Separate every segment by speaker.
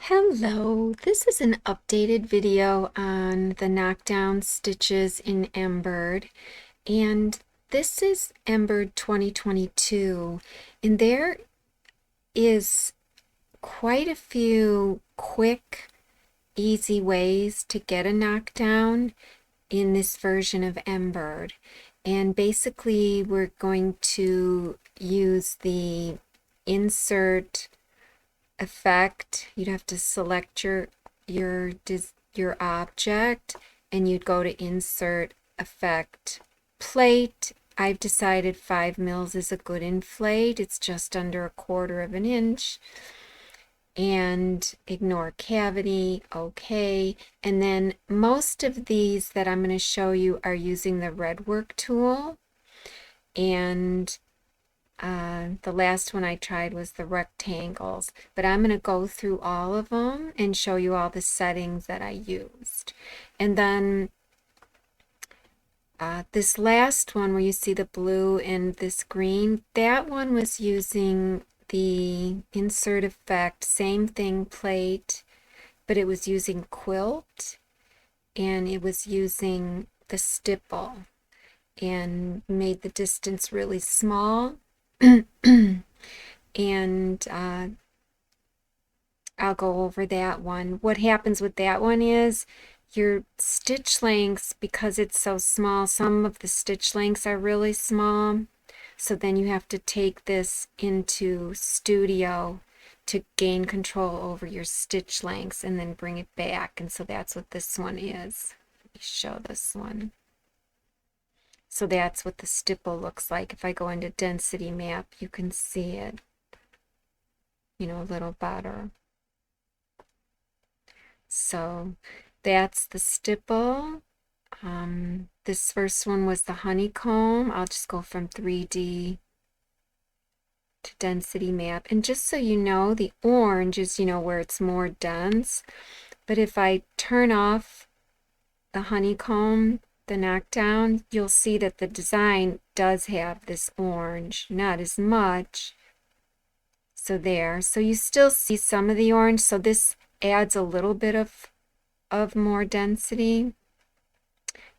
Speaker 1: Hello, this is an updated video on the knockdown stitches in Embird, and this is Embird 2022, and there is quite a few quick, easy ways to get a knockdown in this version of Embird. And basically we're going to use the insert effect. You'd have to select your object, and you'd go to insert effect plate. I've decided 5 mils is a good inflate. It's just under 1/4 of an inch. And ignore cavity, okay. And then most of these that I'm going to show you are using the red work tool, and the last one I tried was the rectangles, but I'm going to go through all of them and show you all the settings that I used. And then this last one where you see the blue and this green, that one was using the insert effect, same thing, plate, but it was using quilt, and it was using the stipple and made the distance really small. And I'll go over that one. What happens with that one is your stitch lengths, because it's so small, some of the stitch lengths are really small. So then you have to take this into Studio to gain control over your stitch lengths and then bring it back. And so that's what this one is. Let me show this one. So that's what the stipple looks like. If I go into density map, you can see it, a little better. So that's the stipple. This first one was the honeycomb. I'll just go from 3D to density map. And just so you know, the orange is, where it's more dense. But if I turn off the honeycomb, the knockdown, you'll see that the design does have this orange, not as much. So there. So you still see some of the orange. So this adds a little bit of more density.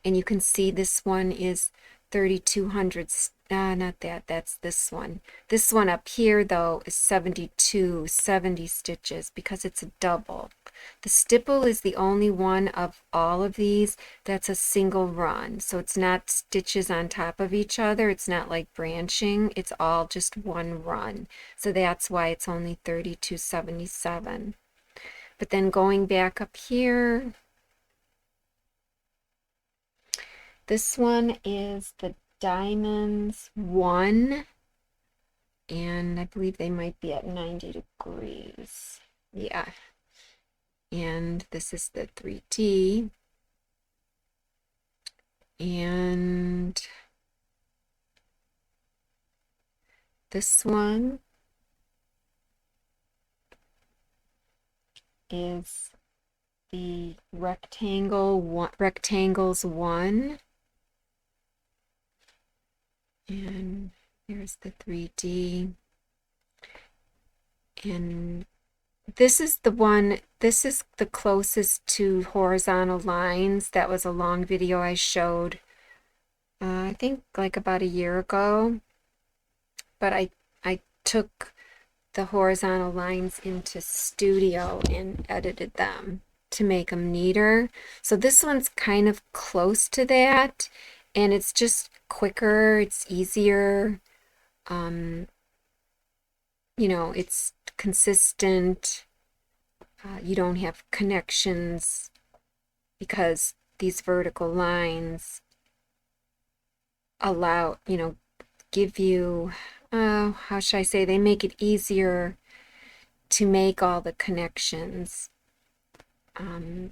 Speaker 1: And you can see this one is 3,200. Not that, that's this one. This one up here though is 70 stitches because it's a double. The stipple is the only one of all of these that's a single run. So it's not stitches on top of each other. It's not like branching. It's all just one run. So that's why it's only 32.77. But then going back up here, this one is the Diamonds 1, and I believe they might be at 90 degrees. Yeah. And this is the 3D. And this one is the rectangles 1. And here's the 3D. And this is the one, this is the closest to horizontal lines. That was a long video I showed, I think like about a year ago. But I took the horizontal lines into Studio and edited them to make them neater. So this one's kind of close to that. And it's just quicker, it's easier, it's consistent. You don't have connections because these vertical lines allow, give you, how should I say, they make it easier to make all the connections.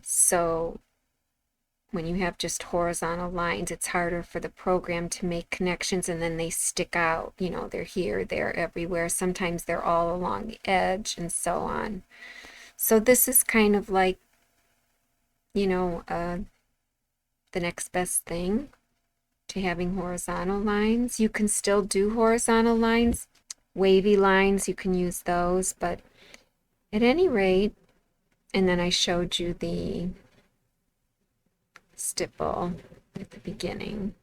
Speaker 1: So when you have just horizontal lines, it's harder for the program to make connections, and then they stick out, they're here, there, everywhere. Sometimes they're all along the edge and so on. So this is kind of like, the next best thing to having horizontal lines. You can still do horizontal lines, wavy lines, you can use those, but at any rate, And then I showed you the stipple at the beginning.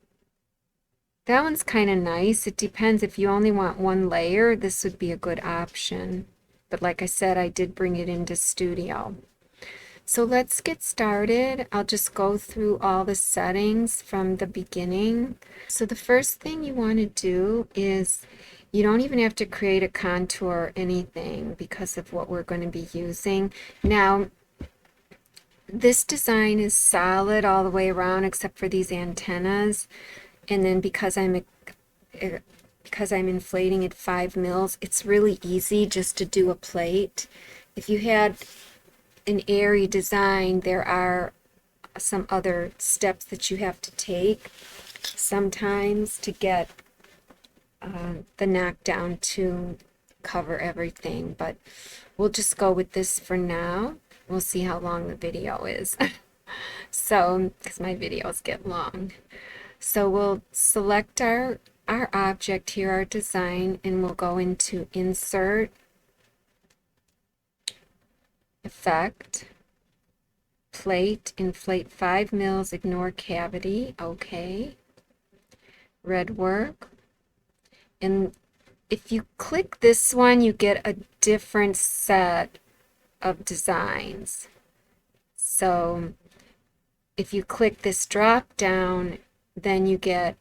Speaker 1: That one's kind of nice. It depends. If you only want one layer, this would be a good option. But like I said, I did bring it into Studio. So let's get started. I'll just go through all the settings from the beginning. So the first thing you want to do is, you don't even have to create a contour or anything because of what we're going to be using. Now, this design is solid all the way around except for these antennas. And then because I'm inflating it 5 mils, it's really easy just to do a plate. If you had an Airy design, there are some other steps that you have to take sometimes to get the knockdown to cover everything, but we'll just go with this for now. We'll see how long the video is. So, because my videos get long. So we'll select our object here, our design, and we'll go into Insert, Effect, Plate, Inflate 5 mils, Ignore Cavity, OK. Red Work. And if you click this one, you get a different set of designs. So if you click this drop down, then you get,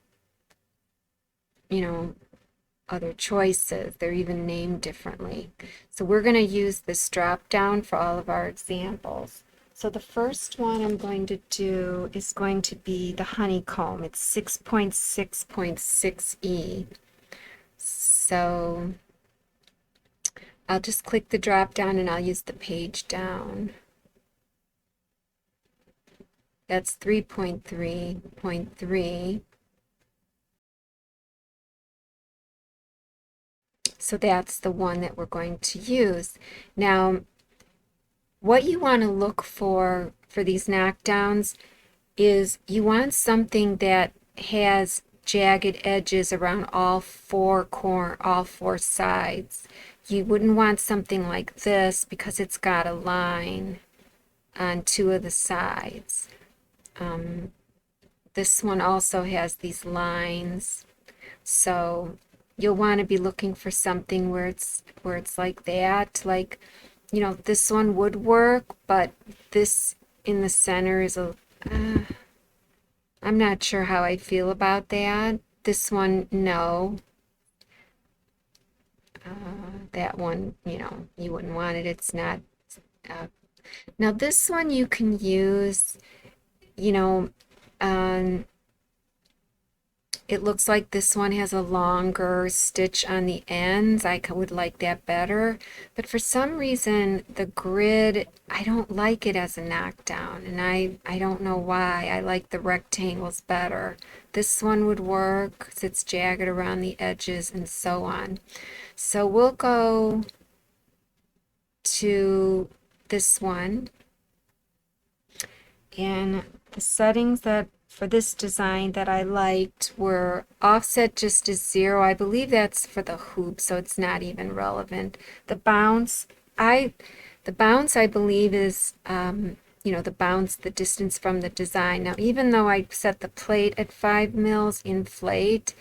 Speaker 1: other choices. They're even named differently. So we're going to use this drop down for all of our examples. So the first one I'm going to do is going to be the Honeycomb. It's 6.6.6E. So I'll just click the drop down and I'll use the page down. That's 3.3.3. So that's the one that we're going to use. Now, what you want to look for these knockdowns is you want something that has jagged edges around all four sides. You wouldn't want something like this because it's got a line on 2 of the sides. This one also has these lines, so you'll want to be looking for something where it's like that. Like, this one would work, but this in the center is I'm not sure how I feel about that. This one, no. That one, you wouldn't want it. It's not. Now this one you can use, it looks like this one has a longer stitch on the ends. I would like that better. But for some reason, the grid, I don't like it as a knockdown. And I don't know why. I like the rectangles better. This one would work because it's jagged around the edges and so on. So we'll go to this one. And the settings that for this design that I liked were offset just as 0. I believe that's for the hoop, so it's not even relevant. The bounce, I believe is, the bounce, the distance from the design. Now, even though I set the plate at 5 mils inflate,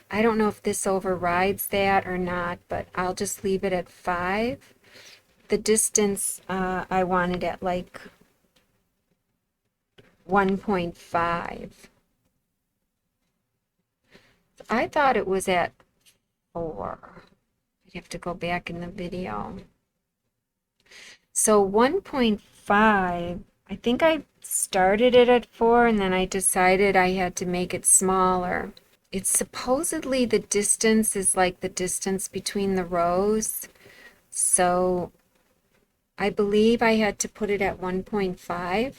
Speaker 1: I don't know if this overrides that or not, but I'll just leave it at 5. The distance, I wanted at like 1.5. I thought it was at 4. I'd have to go back in the video. So 1.5, I think I started it at 4 and then I decided I had to make it smaller. It's supposedly the distance is like the distance between the rows. So I believe I had to put it at 1.5.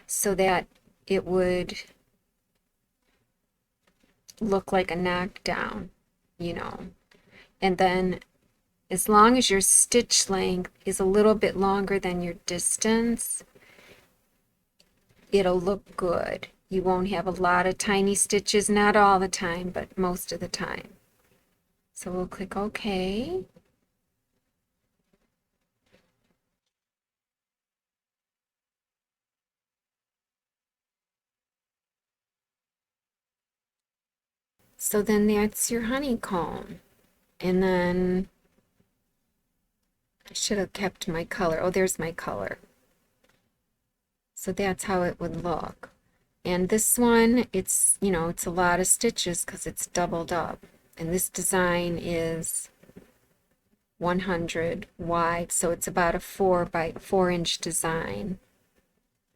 Speaker 1: so that it would look like a knockdown, And then as long as your stitch length is a little bit longer than your distance, it'll look good. You won't have a lot of tiny stitches, not all the time, but most of the time. So we'll click OK. So then that's your honeycomb. And then I should have kept my color. Oh, there's my color. So that's how it would look. And this one, it's, you know, it's a lot of stitches because it's doubled up. And this design is 100 wide, so it's about a 4 by 4 inch design,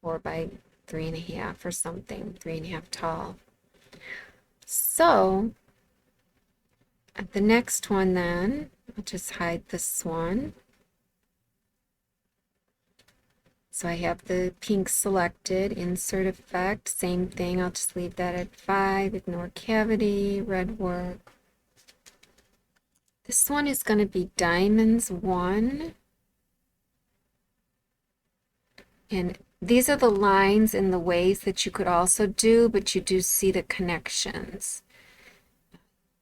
Speaker 1: 4 by 3.5 or something, 3.5 tall. So at the next one then, I'll just hide this one. So I have the pink selected, insert effect, same thing, I'll just leave that at 5, ignore cavity, red work. This one is going to be Diamonds 1. And these are the lines and the ways that you could also do, but you do see the connections.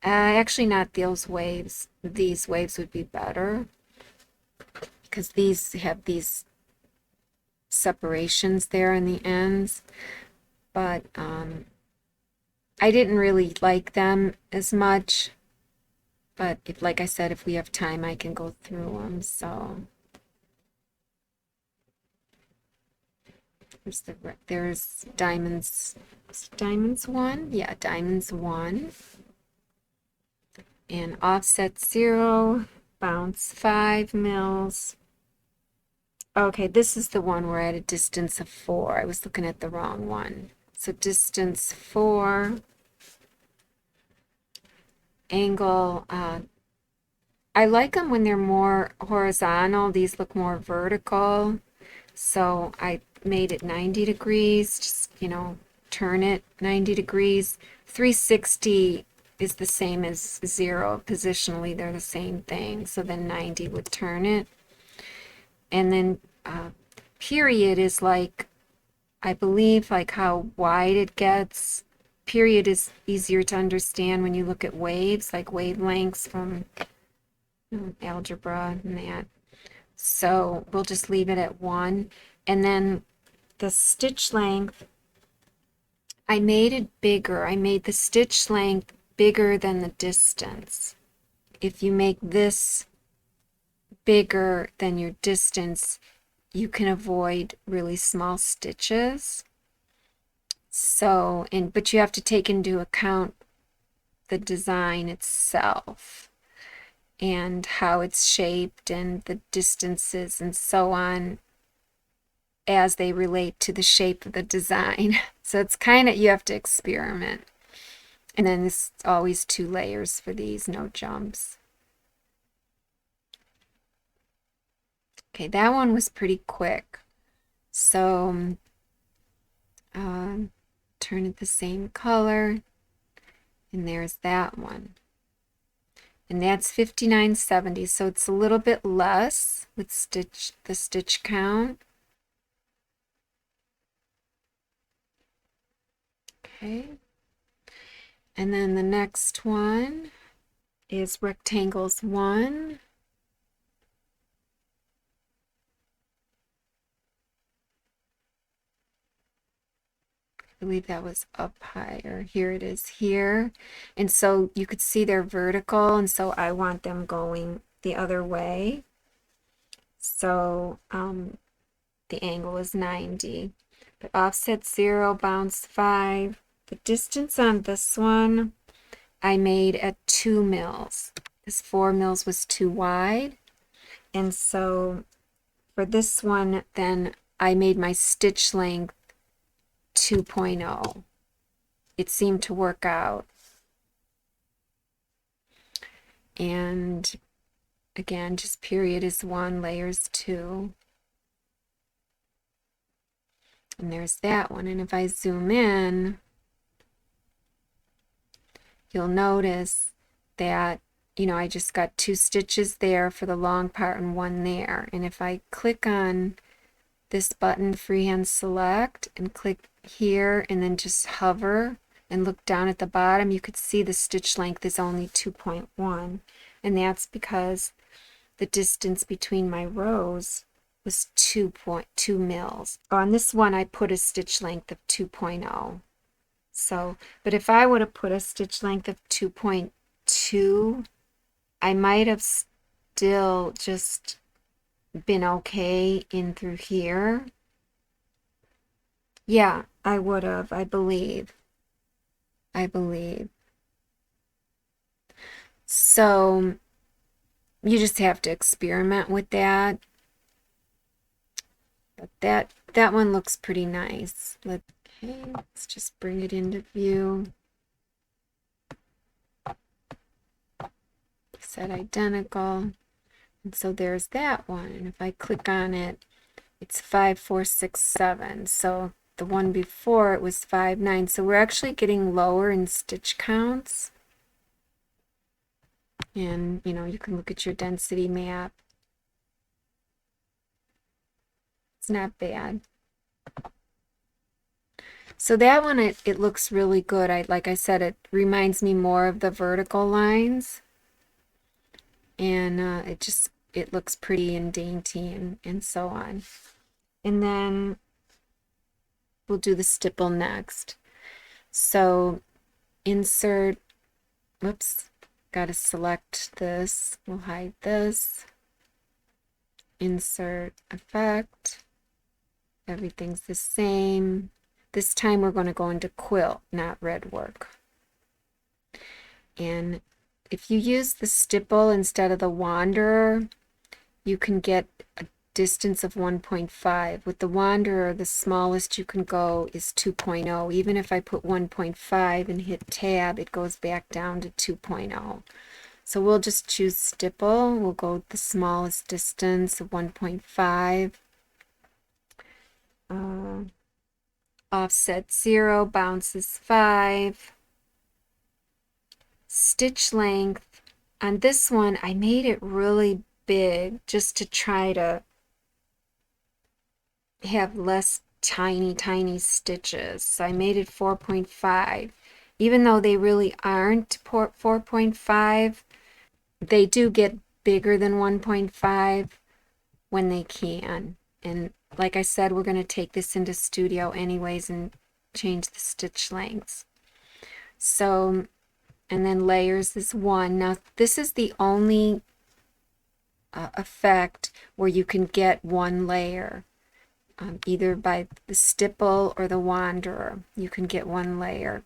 Speaker 1: Actually, not those waves. These waves would be better because these have these separations there in the ends. But I didn't really like them as much. But if, like I said, if we have time, I can go through them. So there's diamonds. Diamonds 1, yeah, diamonds 1, and offset 0, bounce 5 mils. Okay, this is the one we're at a distance of 4. I was looking at the wrong one. So distance 4. Angle, I like them when they're more horizontal. These look more vertical. So I made it 90 degrees, just, you know, turn it 90 degrees. 360 is the same as 0. Positionally, they're the same thing. So then 90 would turn it. And then period is like, I believe, like how wide it gets. Period is easier to understand when you look at waves, like wavelengths from algebra and that. So we'll just leave it at 1. And then the stitch length, I made it bigger. I made the stitch length bigger than the distance. If you make this bigger than your distance, you can avoid really small stitches. So, but you have to take into account the design itself and how it's shaped and the distances and so on as they relate to the shape of the design. So it's kind of, you have to experiment. And then there's always 2 layers for these, no jumps. Okay, that one was pretty quick. So turn it the same color, and there's that one. And that's 59.70, so it's a little bit less with the stitch count. Okay. And then the next one is rectangles 1. I believe that was up higher. Here it is here. And so you could see they're vertical, and so I want them going the other way. So the angle is 90. But offset 0, bounce 5. The distance on this one I made at 2 mils. This 4 mils was too wide. And so for this one, then I made my stitch length 2.0. It seemed to work out. And again, just period is 1, layers 2. And there's that one. And if I zoom in, you'll notice that, you know, I just got 2 stitches there for the long part and 1 there. And if I click on this button, freehand select, and click here and then just hover and look down at the bottom, you could see the stitch length is only 2.1. And that's because the distance between my rows was 2.2 mils. On this one, I put a stitch length of 2.0. So, but if I would have put a stitch length of 2.2, I might have still just been okay in through here. Yeah, I would have, I believe. So you just have to experiment with that. But that one looks pretty nice. Okay, let's just bring it into view. Set identical. And so there's that one. And if I click on it, it's 5, 4, 6, 7. So the one before it was 5, 9. So we're actually getting lower in stitch counts. And you know, you can look at your density map. It's not bad. So that one, it looks really good. Like I said, it reminds me more of the vertical lines. And it looks pretty and dainty and so on. And then we'll do the stipple next. So insert, whoops, got to select this. We'll hide this. Insert effect. Everything's the same. This time we're going to go into quilt, not red work. And if you use the stipple instead of the wanderer, you can get a distance of 1.5. With the wanderer, the smallest you can go is 2.0. Even if I put 1.5 and hit tab, it goes back down to 2.0. So we'll just choose stipple. We'll go with the smallest distance of 1.5. Offset 0, bounce is 5. Stitch length. On this one, I made it really big just to try to have less tiny stitches. So I made it 4.5. Even though they really aren't 4.5, they do get bigger than 1.5 when they can. And like I said, we're going to take this into Studio anyways and change the stitch lengths. So, and then layers is 1. Now this is the only effect where you can get one layer. Either by the stipple or the wanderer, you can get one layer.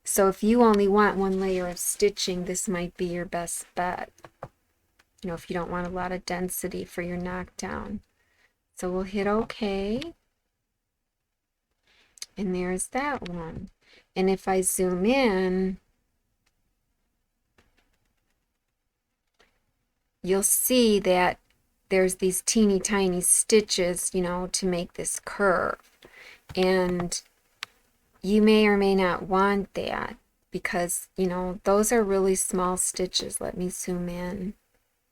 Speaker 1: So if you only want one layer of stitching, this might be your best bet. You know, if you don't want a lot of density for your knockdown. So we'll hit OK. And there's that one. And if I zoom in, you'll see that there's these teeny tiny stitches, you know, to make this curve. And you may or may not want that because, you know, those are really small stitches. Let me zoom in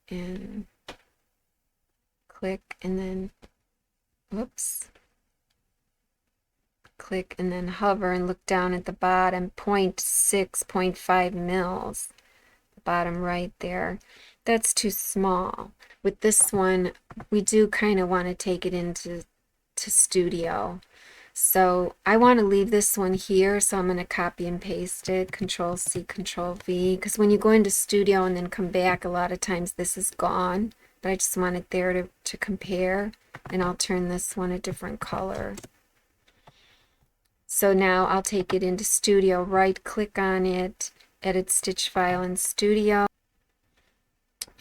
Speaker 1: and click and then, whoops, click and then hover and look down at the bottom, 0.6, 0.5 mils, the bottom right there. That's too small. With this one, we do kind of want to take it into Studio. So I want to leave this one here, so I'm going to copy and paste it, Control C, Control V, because when you go into Studio and then come back, a lot of times this is gone, but I just want it there to compare, and I'll turn this one a different color. So now I'll take it into Studio, right click on it, edit stitch file in Studio,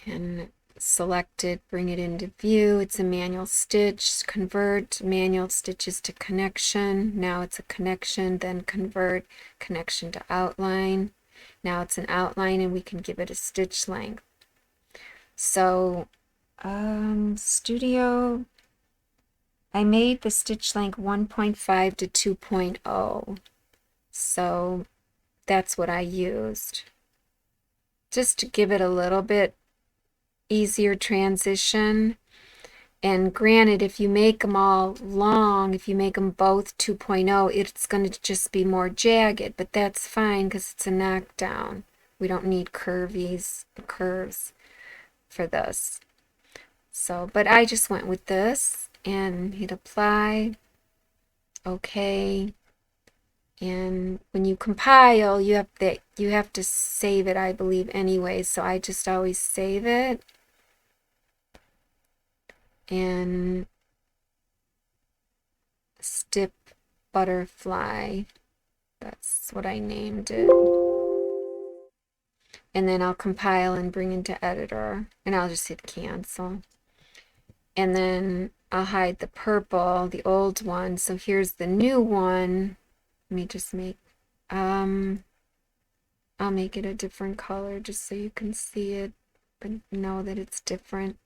Speaker 1: and select it, bring it into view. It's a manual stitch, convert manual stitches to connection. Now it's a connection, then convert connection to outline. Now it's an outline and we can give it a stitch length. So Studio, I made the stitch length 1.5 to 2.0. So that's what I used. Just to give it a little bit easier transition. And granted, if you make them all long, if you make them both 2.0, it's going to just be more jagged, but that's fine because it's a knockdown. We don't need curves for this. So, but I just went with this and hit apply, okay, And when you compile, you have to save it, I believe, anyway. So I just always save it. And Stip Butterfly. That's what I named it. And then I'll compile and bring into editor. And I'll just hit cancel. And then I'll hide the purple, the old one. So here's the new one. Let me just make, I'll make it a different color just so you can see it, but know that it's different.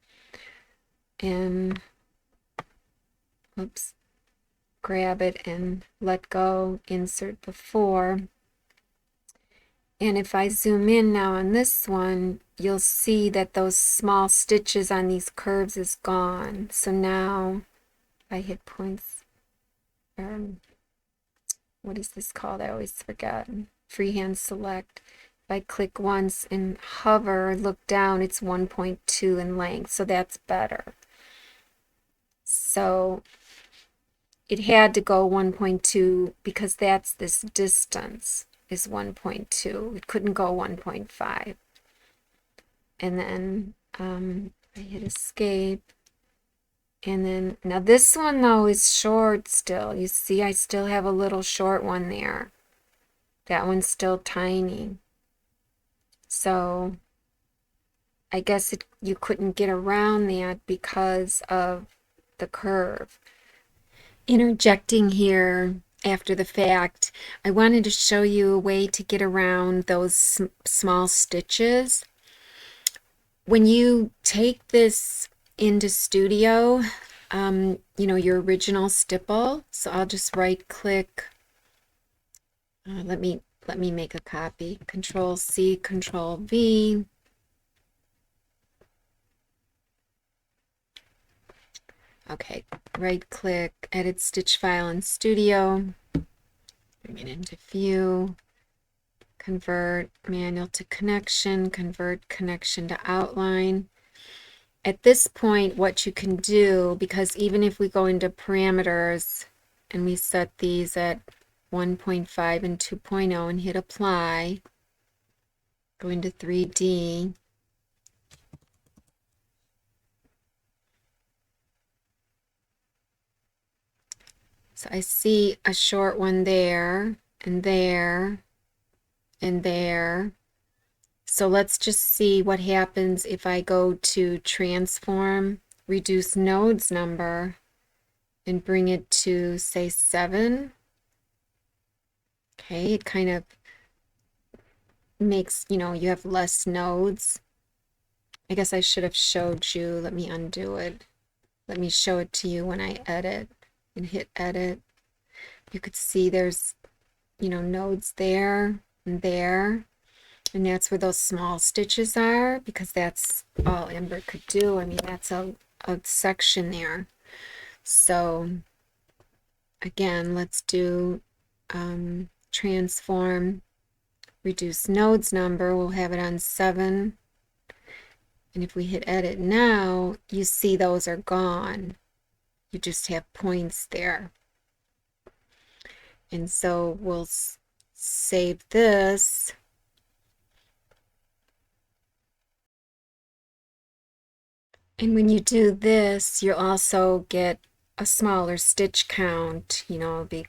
Speaker 1: And, oops, grab it and let go, insert before. And if I zoom in now on this one, you'll see that those small stitches on these curves is gone. So now, if I hit points, what is this called? I always forget. Freehand select. If I click once and hover, look down, it's 1.2 in length. So that's better. So it had to go 1.2 because that's this distance is 1.2. It couldn't go 1.5. And then I hit escape. And then, now this one though is short still. You see, I still have a little short one there. That one's still tiny. So I guess you couldn't get around that because of the curve. Interjecting here after the fact, I wanted to show you a way to get around those small stitches. When you take this into Studio, you know, your original stipple. So I'll just right click. Let me make a copy. Control C, Control V. Okay, right click, edit stitch file in Studio. Bring it into view. Convert manual to connection, convert connection to outline. At this point, what you can do, because even if we go into parameters and we set these at 1.5 and 2.0 and hit apply, go into 3D, so I see a short one there and there and there. So let's just see what happens if I go to transform, reduce nodes number, and bring it to, say, 7. Okay, it kind of makes, you know, you have less nodes. I guess I should have showed you. Let me undo it. Let me show it to you when I edit and hit edit. You could see there's, you know, nodes there and there. And that's where those small stitches are, because that's all Embird could do. I mean, that's a section there. So again, let's do transform, reduce nodes number. We'll have it on 7. And if we hit edit now, you see those are gone. You just have points there. And so we'll save this. And when you do this, you'll also get a smaller stitch count. You know, it'll be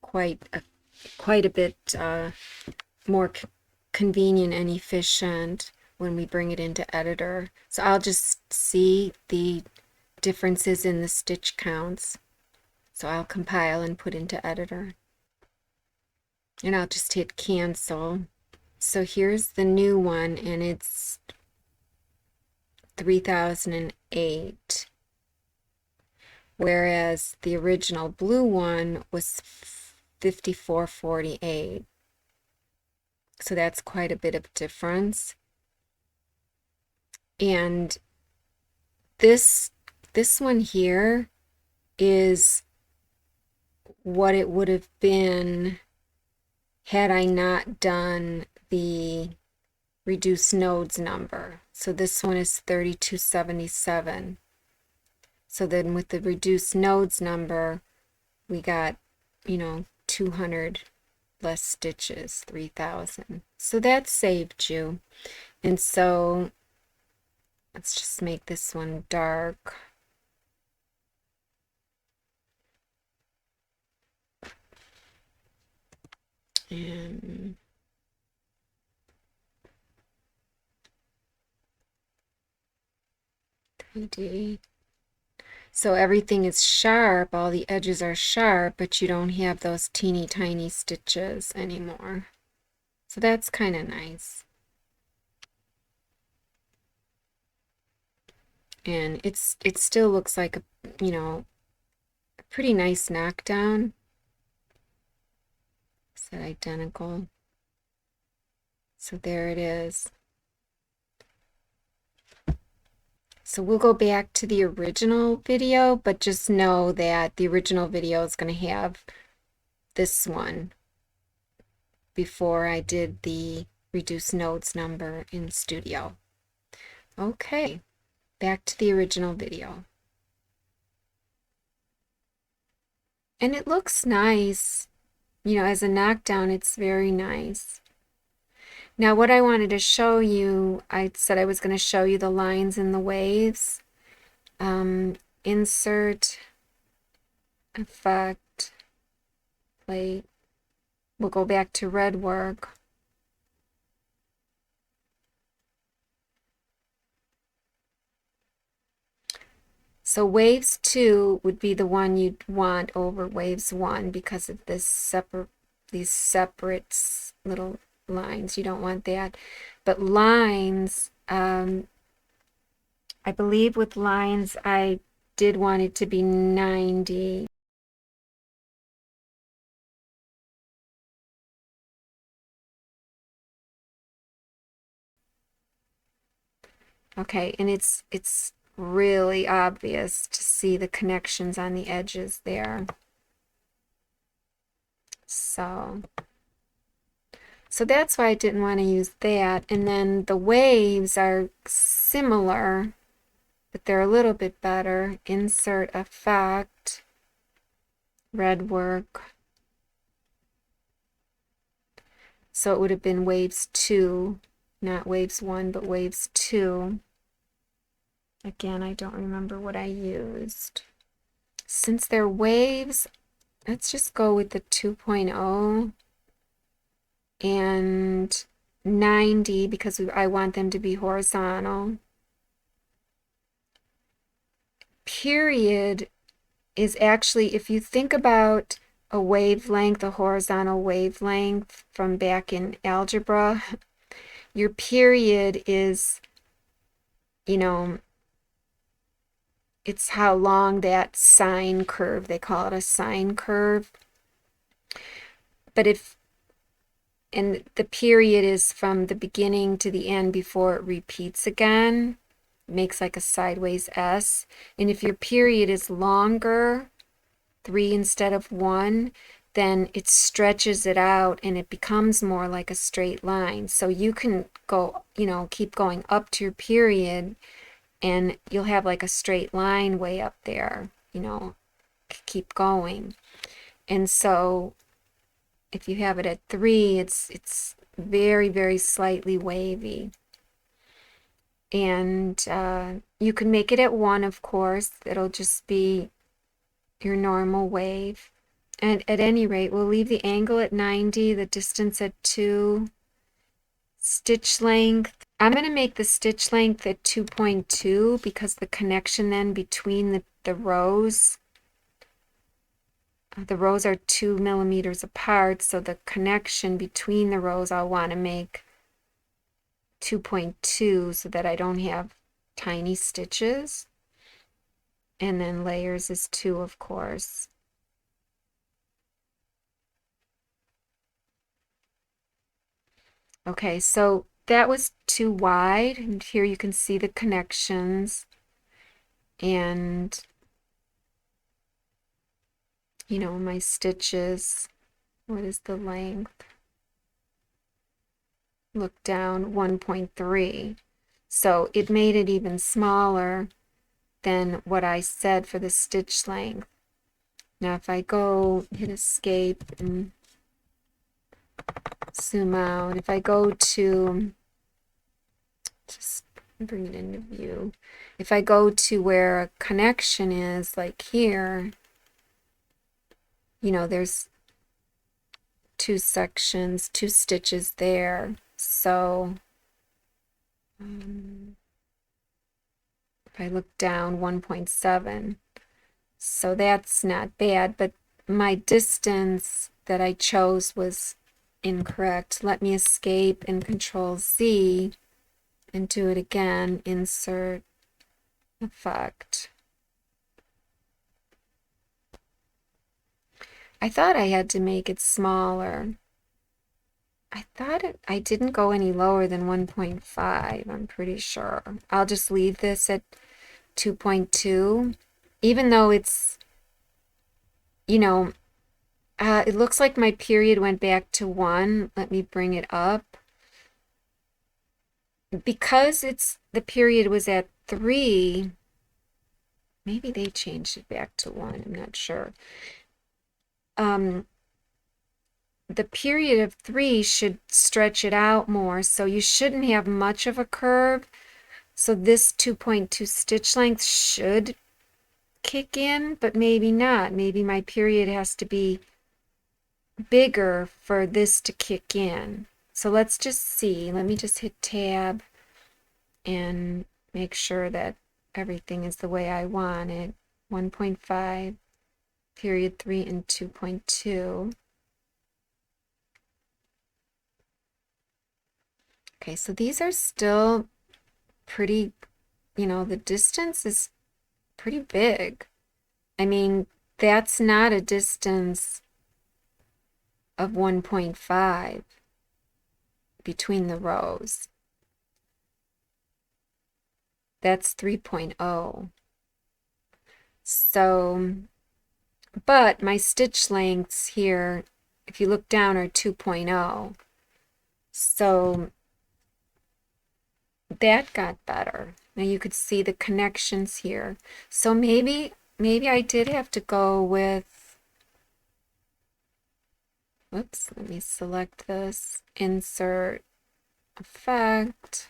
Speaker 1: quite a bit more convenient and efficient when we bring it into editor. So I'll just see the differences in the stitch counts. So I'll compile and put into editor. And I'll just hit cancel. So here's the new one, and it's 3008. Whereas the original blue one was 5448. So that's quite a bit of difference. And this one here is what it would have been had I not done the reduce nodes number. So this one is 3277. So then with the reduced nodes number, we got, you know, 200 less stitches, 3,000. So that saved you. And so let's just make this one dark. And so everything is sharp, all the edges are sharp, but you don't have those teeny tiny stitches anymore. So that's kind of nice. And it still looks like a, a pretty nice knockdown. Is that identical? So there it is. So we'll go back to the original video, but just know that the original video is going to have this one before I did the reduced nodes number in Studio. Okay, back to the original video. And it looks nice. As a knockdown, it's very nice. Now, what I wanted to show you, I said I was going to show you the lines and the waves. Insert, effect, plate. We'll go back to red work. So waves 2 would be the one you'd want over waves 1 because of these separate little lines. You don't want that. But lines, I believe with lines, I did want it to be 90. Okay, and it's really obvious to see the connections on the edges there. So that's why I didn't want to use that. And then the waves are similar, but they're a little bit better. Insert effect, red work. So it would have been waves 2, not waves 1, but waves 2. Again, I don't remember what I used. Since they're waves, let's just go with the 2.0 and 90 because I want them to be horizontal. Period is actually, if you think about a wavelength, a horizontal wavelength from back in algebra, your period is, it's how long that sine curve, they call it a sine curve. But and the period is from the beginning to the end before it repeats again, it makes like a sideways S. And if your period is longer, 3 instead of 1, then it stretches it out and it becomes more like a straight line. So you can go, keep going up to your period and you'll have like a straight line way up there, keep going. And so if you have it at 3, it's very, very slightly wavy. And you can make it at 1, of course. It'll just be your normal wave. And at any rate, we'll leave the angle at 90, the distance at 2, stitch length. I'm going to make the stitch length at 2.2 because the connection then between the rows are 2 millimeters apart, so the connection between the rows I'll want to make 2.2 so that I don't have tiny stitches. And then layers is 2, of course. Okay, so that was too wide, and here you can see the connections. And my stitches, what is the length? Look down, 1.3. So it made it even smaller than what I said for the stitch length. Now if I go hit escape and zoom out, if I go to, just bring it into view, if I go to where a connection is, like here, you know, there's two sections, two stitches there. So if I look down, 1.7. So that's not bad, but my distance that I chose was incorrect. Let me escape and Control Z and do it again. Insert effect. I thought I had to make it smaller. I thought I didn't go any lower than 1.5, I'm pretty sure. I'll just leave this at 2.2, even though it's, you know, it looks like my period went back to 1. Let me bring it up. Because the period was at 3, maybe they changed it back to 1, I'm not sure. The period of 3 should stretch it out more, so you shouldn't have much of a curve. So this 2.2 stitch length should kick in, but maybe not. Maybe my period has to be bigger for this to kick in. So let's just see. Let me just hit tab and make sure that everything is the way I want it. 1.5, period 3, and 2.2. Okay, so these are still pretty, you know, the distance is pretty big. I mean, that's not a distance of 1.5 between the rows. That's 3.0. So, but my stitch lengths here, if you look down, are 2.0. So that got better. Now you could see the connections here. So maybe I did have to go with, whoops, let me select this, insert effect,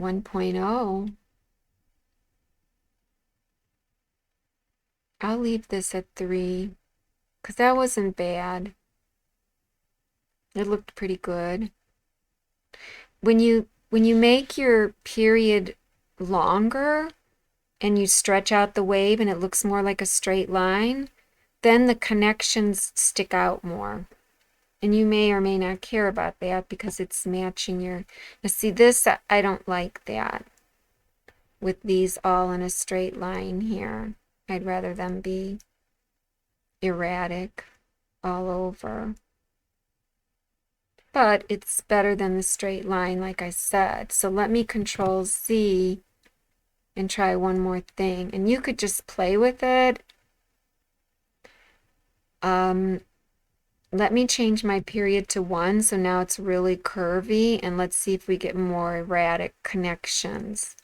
Speaker 1: 1.0. I'll leave this at 3 because that wasn't bad. It looked pretty good. When you make your period longer and you stretch out the wave and it looks more like a straight line, then the connections stick out more. And you may or may not care about that because it's matching your... Now see this, I don't like that. With these all in a straight line here. I'd rather them be erratic all over. But it's better than the straight line, like I said. So let me Control Z and try one more thing. And you could just play with it. Let me change my period to 1, so now it's really curvy, and let's see if we get more erratic connections.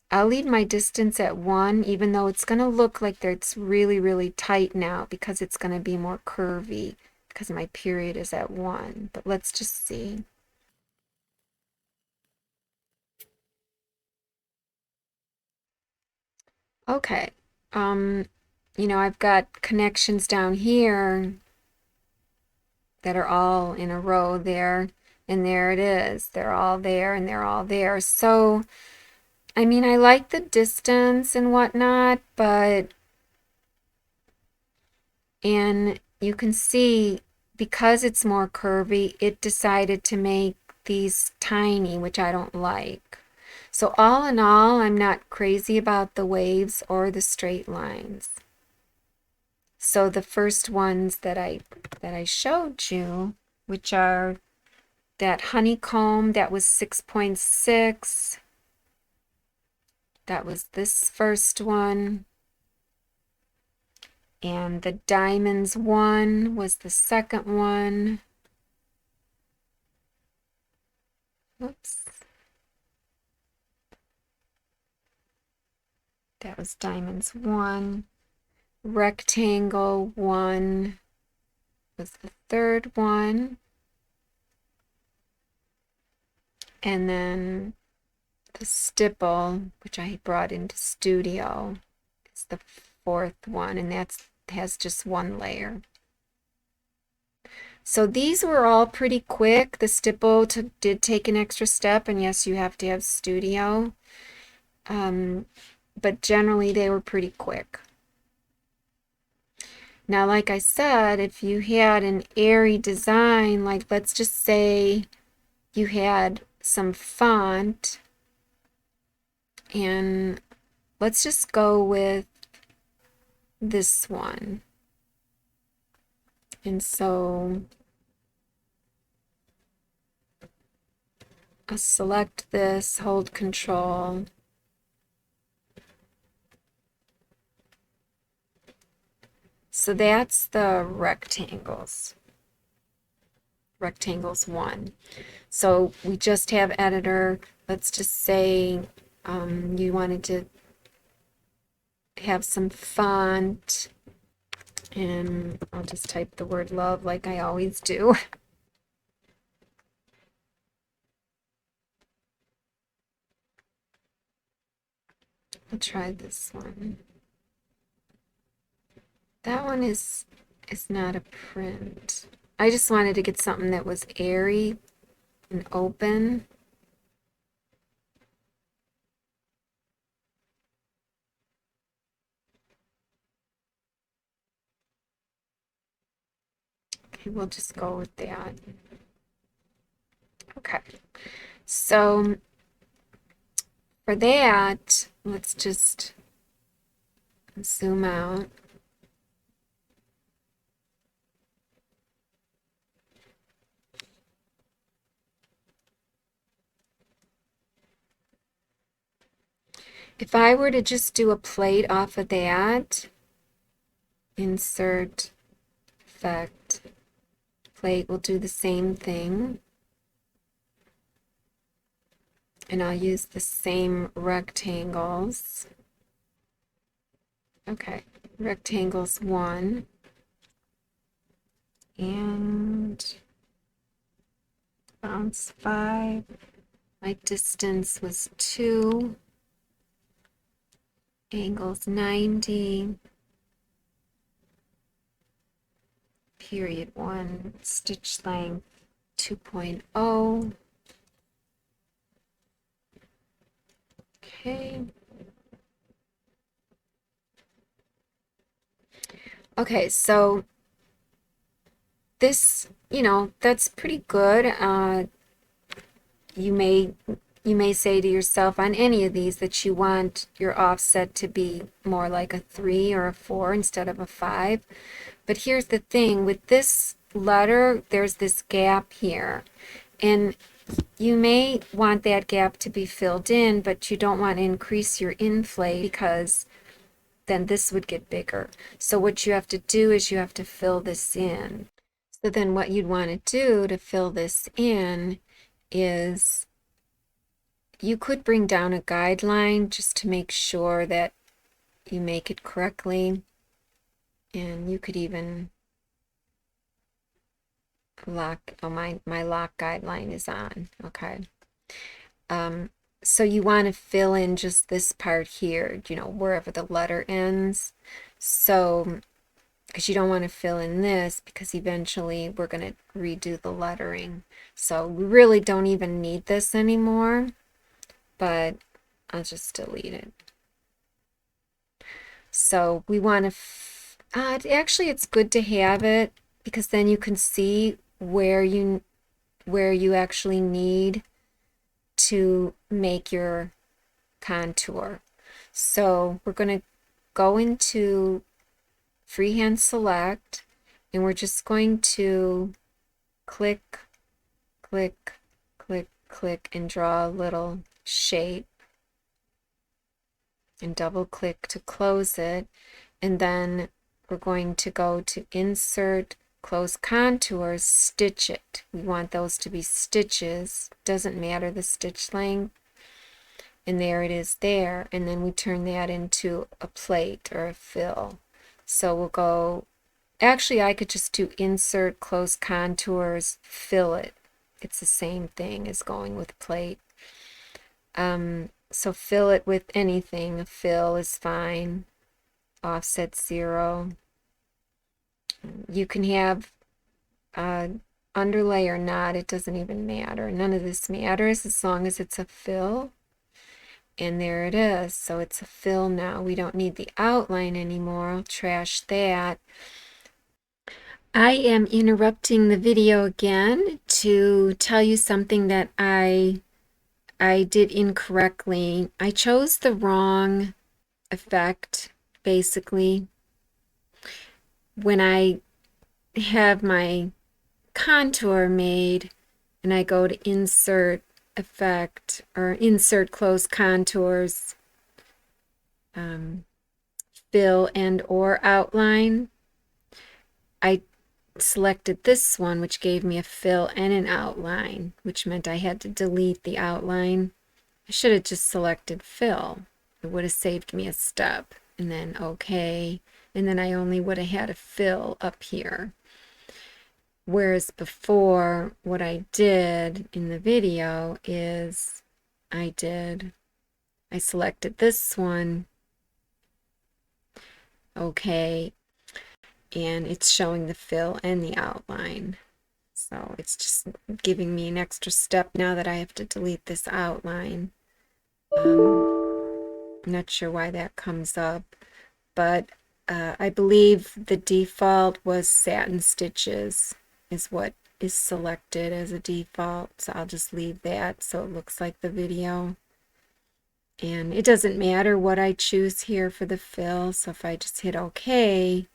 Speaker 1: I'll leave my distance at 1, even though it's going to look like it's really, really tight now because it's going to be more curvy because my period is at 1. But let's just see. Okay. You know, I've got connections down here that are all in a row there, and there it is. They're all there and they're all there. So, I mean, I like the distance and whatnot, but, and you can see because it's more curvy, it decided to make these tiny, which I don't like. So all in all, I'm not crazy about the waves or the straight lines. So the first ones that I showed you, which are that honeycomb, that was 6.6. That was this first one. And the diamonds one was the second one. Oops. That was diamonds 1. Rectangle 1 was the third one. And then the stipple, which I brought into studio, is the fourth one, and that has just 1 layer. So these were all pretty quick. The stipple did take an extra step, and yes, you have to have studio. But generally they were pretty quick. Now, like I said, if you had an airy design, like let's just say you had some font, and let's just go with this one. And so I'll select this, hold Control. So that's the rectangles. Rectangles 1. So we just have editor. Let's just say you wanted to have some font, and I'll just type the word love like I always do. I'll try this one. That one is not a print. I just wanted to get something that was airy and open. Okay, we'll just go with that. Okay, so for that, let's just zoom out. If I were to just do a plate off of that, insert, effect, plate will do the same thing. And I'll use the same rectangles. Okay, rectangles 1. And bounce 5. My distance was 2. Angles 90. Period 1. Stitch length 2.0. Okay. Okay, so this, that's pretty good. You may say to yourself on any of these that you want your offset to be more like a 3 or a 4 instead of a 5. But here's the thing, with this letter, there's this gap here. And you may want that gap to be filled in, but you don't want to increase your inflate because then this would get bigger. So what you have to do is you have to fill this in. So then what you'd want to do to fill this in is you could bring down a guideline just to make sure that you make it correctly. And you could even lock, oh, my lock guideline is on, okay. So you want to fill in just this part here, wherever the letter ends. So, because you don't want to fill in this because eventually we're going to redo the lettering. So we really don't even need this anymore, but I'll just delete it. So we want to, actually it's good to have it because then you can see where you actually need to make your contour. So we're going to go into freehand select, and we're just going to click, click, click, click, and draw a little shape, and double click to close it. And then we're going to go to insert, close contours, stitch it. We want those to be stitches, doesn't matter the stitch length. and there it is there. And then we turn that into a plate or a fill. So we'll go, actually I could just do insert, close contours, fill it. It's the same thing as going with plate. So fill it with anything. A fill is fine. Offset 0. You can have underlay or not, it doesn't even matter. None of this matters as long as it's a fill. And there it is. So it's a fill now. We don't need the outline anymore. I'll trash that. I am interrupting the video again to tell you something that I did incorrectly. I chose the wrong effect, basically. When I have my contour made and I go to insert effect or insert close contours, fill and or outline, I selected this one, which gave me a fill and an outline, which meant I had to delete the outline. I should have just selected fill. It would have saved me a step, and then okay, and then I only would have had a fill up here. Whereas before, what I did in the video is I selected this one, okay, and it's showing the fill and the outline. So it's just giving me an extra step now that I have to delete this outline. I'm not sure why that comes up, but I believe the default was satin stitches is what is selected as a default. So I'll just leave that so it looks like the video. And it doesn't matter what I choose here for the fill. So if I just hit OK,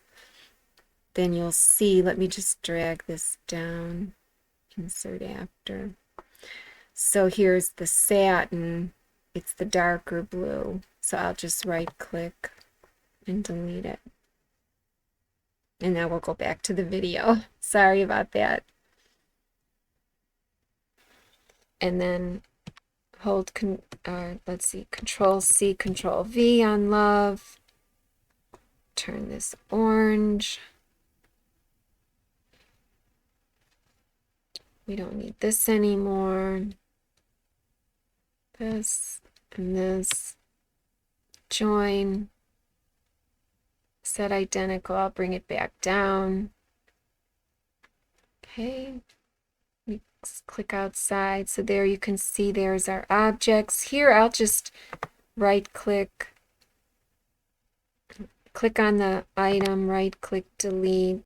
Speaker 1: then you'll see, let me just drag this down, insert after. So here's the satin, it's the darker blue. So I'll just right click and delete it. And now we'll go back to the video. Sorry about that. And then hold, let's see, Control C, Control V on love. Turn this orange. We don't need this anymore. This and this. Join. Set identical. I'll bring it back down. Okay. We click outside. So there you can see there's our objects. Here I'll just right click. Click on the item, right click, delete.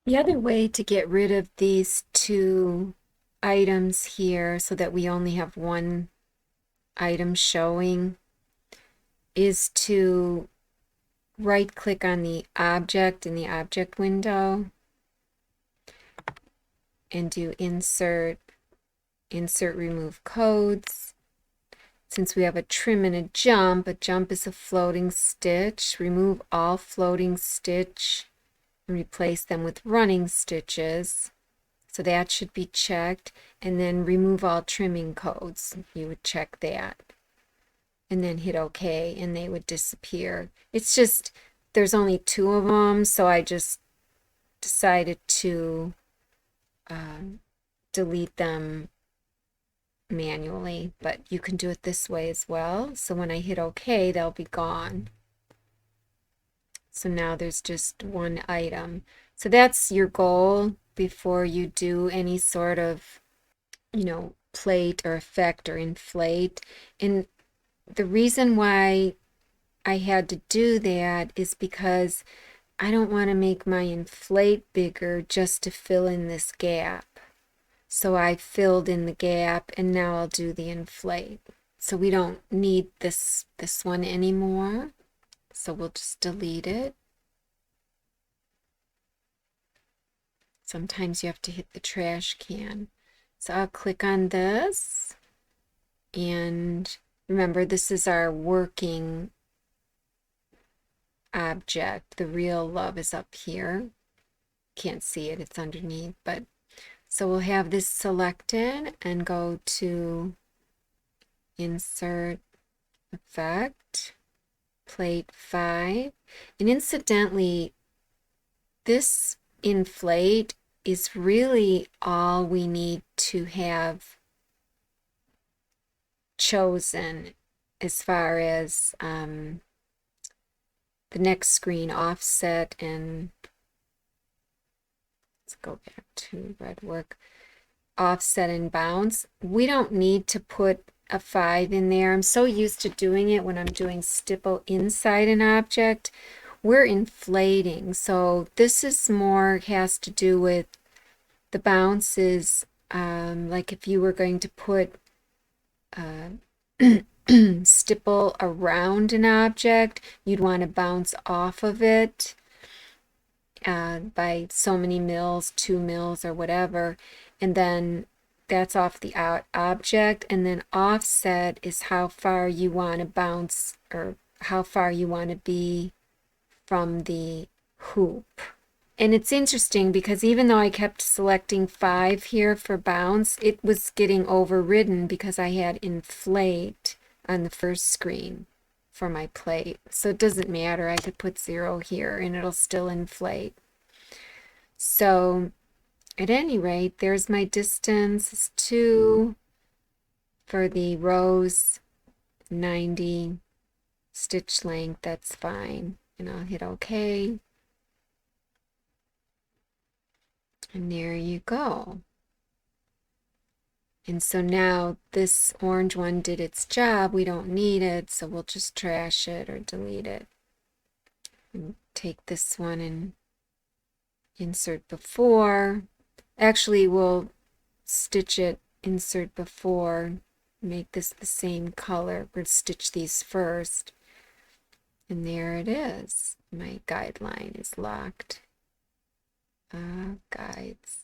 Speaker 1: The other way to get rid of these two items here so that we only have one item showing is to right click on the object in the object window and do insert remove codes. Since we have a trim and a jump is a floating stitch. Remove all floating stitch and replace them with running stitches. So that should be checked. And then remove all trimming codes. You would check that. And then hit OK and they would disappear. It's just, there's only 2 of them, so I just decided to delete them manually. But you can do it this way as well. So when I hit OK, they'll be gone. So now there's just one item. So that's your goal before you do any sort of, plate or effect or inflate. And the reason why I had to do that is because I don't want to make my inflate bigger just to fill in this gap. So I filled in the gap and now I'll do the inflate. So we don't need this one anymore. So we'll just delete it. Sometimes you have to hit the trash can. So I'll click on this. And remember, this is our working object. The real love is up here. Can't see it, it's underneath. But So we'll have this selected and go to Insert, Effect, Plate 5. And incidentally, this inflate is really all we need to have chosen as far as the next screen offset, and let's go back to red work, offset and bounce. We don't need to put a 5 in there. I'm so used to doing it when I'm doing stipple inside an object. We're inflating, so this is more has to do with the bounces, like if you were going to put stipple around an object, you'd want to bounce off of it by so many mils, 2 mils or whatever, and then that's off the object, and then offset is how far you want to bounce or how far you want to be from the hoop. And it's interesting because even though I kept selecting 5 here for bounce, it was getting overridden because I had inflate on the first screen for my plate. So it doesn't matter. I could put 0 here and it'll still inflate. So at any rate, there's my distance is 2 for the rows, 90 stitch length. That's fine. And I'll hit OK. And there you go. And so now this orange one did its job. We don't need it, so we'll just trash it or delete it. And take this one and insert before. Actually, we'll stitch it, insert before, make this the same color. We'll stitch these first. And there it is. My guideline is locked. Guides.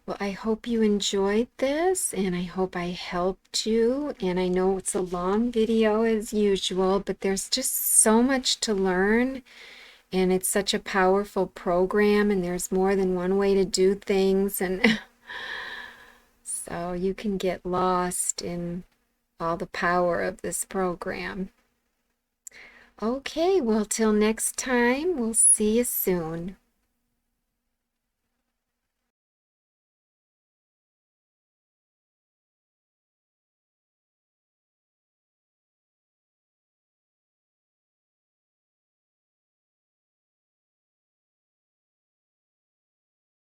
Speaker 1: Well, I hope you enjoyed this, and I hope I helped you. And I know it's a long video as usual, but there's just so much to learn, and it's such a powerful program, and there's more than one way to do things, and so you can get lost in all the power of this program. Okay, well, till next time, we'll see you soon.